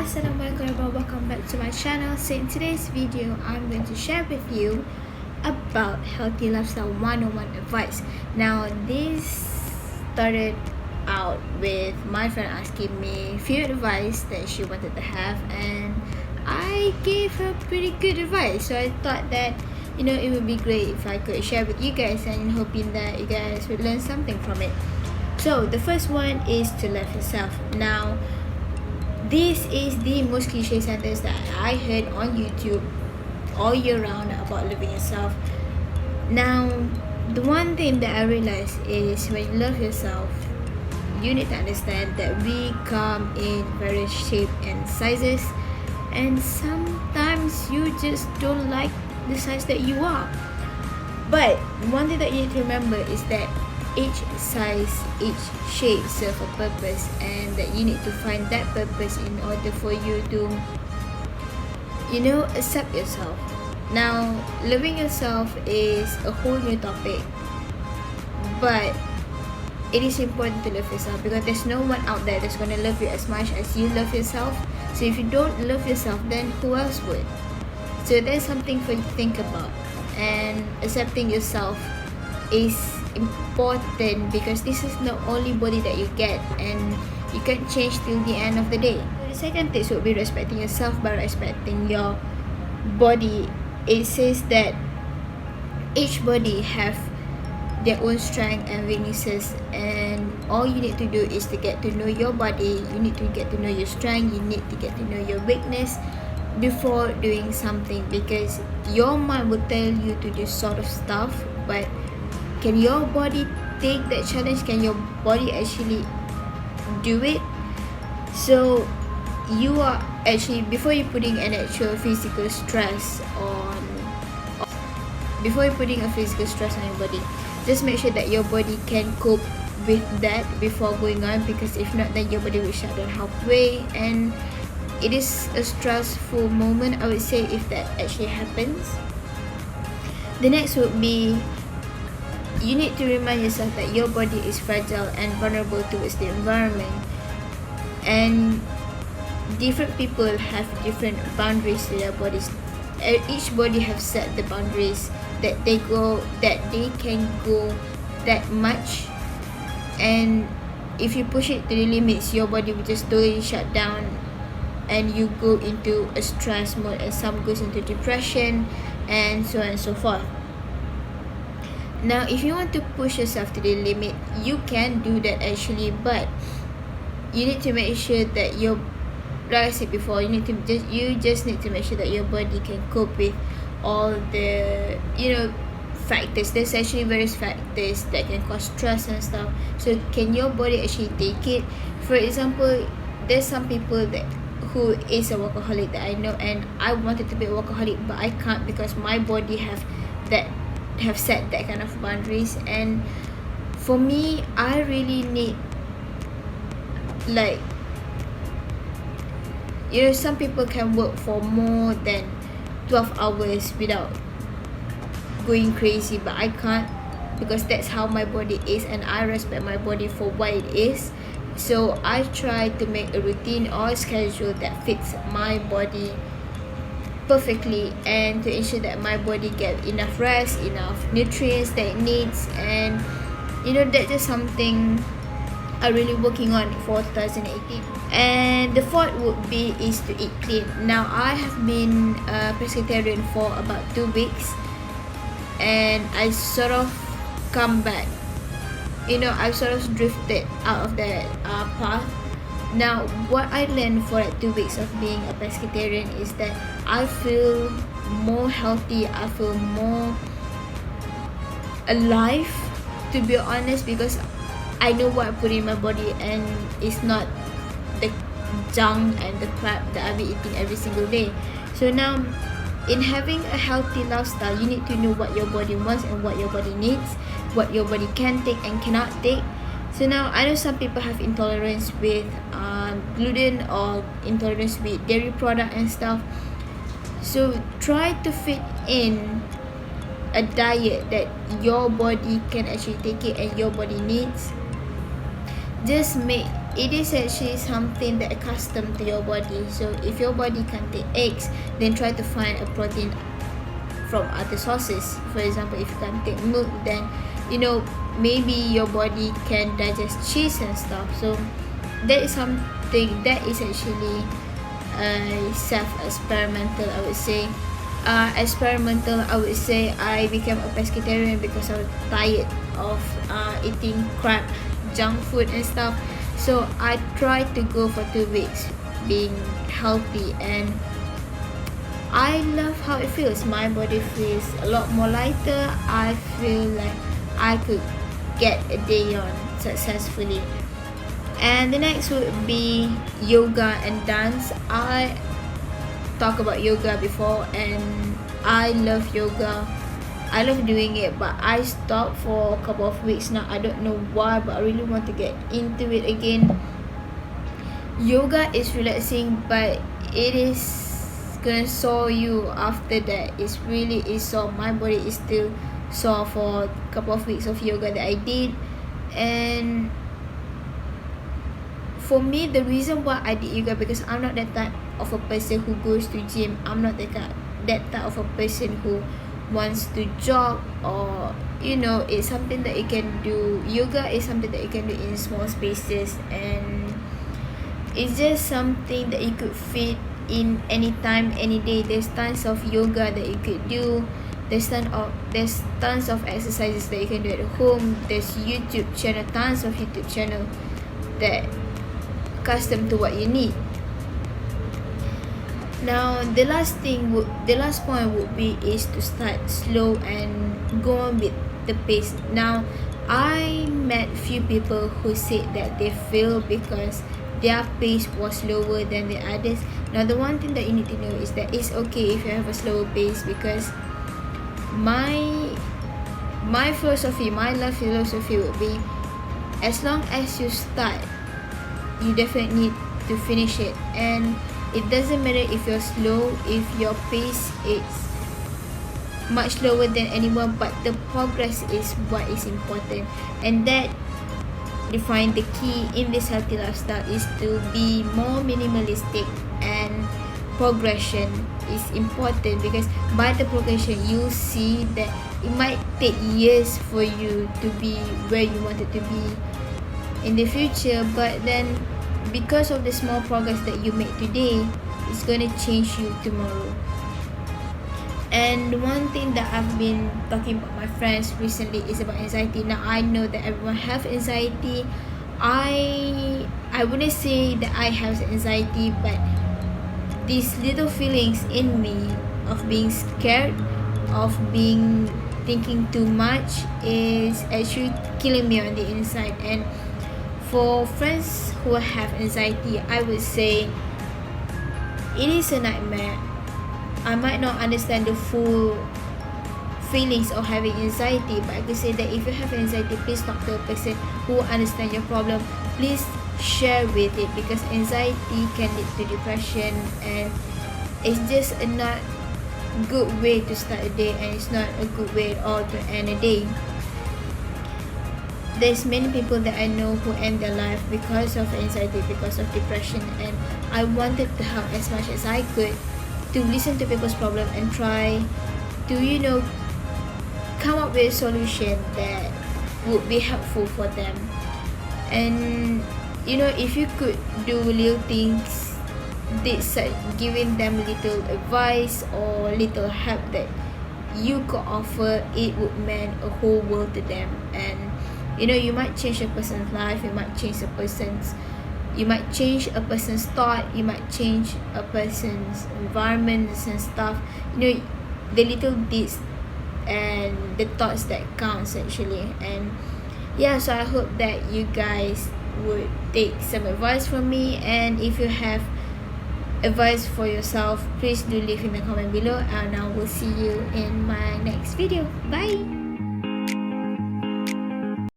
Assalamualaikum everyone, welcome back to my channel. So in today's video, I'm going to share with you about healthy lifestyle 101 advice. Now this started out with my friend asking me few advice that she wanted to have, and I gave her pretty good advice. So I thought that it would be great if I could share with you guys, and hoping that you guys would learn something from it. So the first one is to love yourself. Now this is the most cliche sentence that I heard on YouTube all year round about loving yourself. Now, the one thing that I realized is when you love yourself, you need to understand that we come in various shapes and sizes, and sometimes you just don't like the size that you are. But one thing that you need to remember is that each size, each shape serves a purpose, and that you need to find that purpose in order for you to accept yourself. Now, loving yourself is a whole new topic, but it is important to love yourself because there's no one out there that's going to love you as much as you love yourself. So if you don't love yourself, then who else would? So there's something for you to think about, and accepting yourself is important because this is the only body that you get, and you can't change till the end of the day. So the second tip would be respecting yourself by respecting your body. It says that each body have their own strength and weaknesses, and all you need to do is to get to know your body. You need to get to know your strength, you need to get to know your weakness before doing something, because your mind will tell you to do sort of stuff, but can your body take that challenge? Can your body actually do it? So you are actually, before you putting an actual physical stress on before you putting a physical stress on your body, just make sure that your body can cope with that before going on, because if not, then your body will shut down halfway, and it is a stressful moment, I would say, if that actually happens. The next would be, you need to remind yourself that your body is fragile and vulnerable towards the environment, and different people have different boundaries to their bodies. Each body have set the boundaries that they can go that much, and if you push it to the limits, your body will just totally shut down and you go into a stress mode, and some goes into depression, and so on and so forth. Now, if you want to push yourself to the limit, you can do that actually, but you need to make sure that like I said before, you just need to make sure that your body can cope with all the factors. There's actually various factors that can cause stress and stuff. So can your body actually take it? For example, there's some people who is a workaholic that I know, and I wanted to be a workaholic, but I can't because my body have set that kind of boundaries. And for me, I really need, some people can work for more than 12 hours without going crazy, but I can't, because that's how my body is, and I respect my body for what it is. So I try to make a routine or schedule that fits my body perfectly, and to ensure that my body get enough rest, enough nutrients that it needs. And that's just something I'm really working on for 2018. And the fourth would be is to eat clean. Now, I have been a pescatarian for about 2 weeks, and I sort of come back. I sort of drifted out of that path. Now, what I learned for 2 weeks of being a pescatarian is that I feel more healthy, I feel more alive, to be honest, because I know what I put in my body, and it's not the junk and the crap that I'll be eating every single day. So now, in having a healthy lifestyle, you need to know what your body wants and what your body needs, what your body can take and cannot take. So now, I know some people have intolerance with gluten, or intolerance with dairy product and stuff. So try to fit in a diet that your body can actually take it and your body needs. just make it is actually something that accustomed to your body. So if your body can't take eggs, then try to find a protein from other sources. For example, if you can't take milk, then maybe your body can digest cheese and stuff. So that is something that is actually self-experimental, I would say. I would say I became a pescatarian because I was tired of eating crap, junk food and stuff. So I tried to go for 2 weeks being healthy, and I love how it feels. My body feels a lot more lighter. I feel like I could get a day on successfully. And the next would be yoga and dance. I talked about yoga before, and I love yoga. I love doing it, but I stopped for a couple of weeks now. I don't know why, but I really want to get into it again. Yoga is relaxing, but it is gonna sore you after that. It's really is sore. My body is still sore for a couple of weeks of yoga that I did. And for me, the reason why I did yoga, because I'm not that type of a person who goes to gym. I'm not that type of a person who wants to jog, or it's something that you can do. Yoga is something that you can do in small spaces, and it's just something that you could fit in anytime, any day. There's tons of yoga that you could do. There's tons of exercises that you can do at home. There's tons of YouTube channel that custom to what you need. Now the last point would be is to start slow and go on with the pace. Now I met few people who said that they fail because their pace was slower than the others. Now the one thing that you need to know is that it's okay if you have a slower pace, because my life philosophy would be, as long as you start, you definitely need to finish it. And it doesn't matter if you're slow, if your pace is much lower than anyone, but the progress is what is important. And that define the key in this healthy lifestyle is to be more minimalistic, and progression is important, because by the progression you'll see that it might take years for you to be where you wanted to be in the future, but then because of the small progress that you make today, it's gonna change you tomorrow. And one thing that I've been talking about my friends recently is about anxiety. Now I know that everyone have anxiety. I wouldn't say that I have anxiety, but these little feelings in me of being scared, of thinking too much, is actually killing me on the inside. And for friends who have anxiety, I would say it is a nightmare. I might not understand the full feelings of having anxiety, but I could say that if you have anxiety, please talk to a person who understands your problem. Please share with it, because anxiety can lead to depression, and it's just a not good way to start a day, and it's not a good way at all to end a day. There's many people that I know who end their life because of anxiety, because of depression, and I wanted to help as much as I could, to listen to people's problem and try to come up with a solution that would be helpful for them. And if you could do little things, giving them little advice or little help that you could offer, it would mean a whole world to them. And you might change a person's life, you might change a person's thought, you might change a person's environment and stuff. The little deeds and the thoughts that counts actually. And yeah, so I hope that you guys would take some advice from me, and if you have advice for yourself, please do leave in the comment below, and I will see you in my next video. Bye.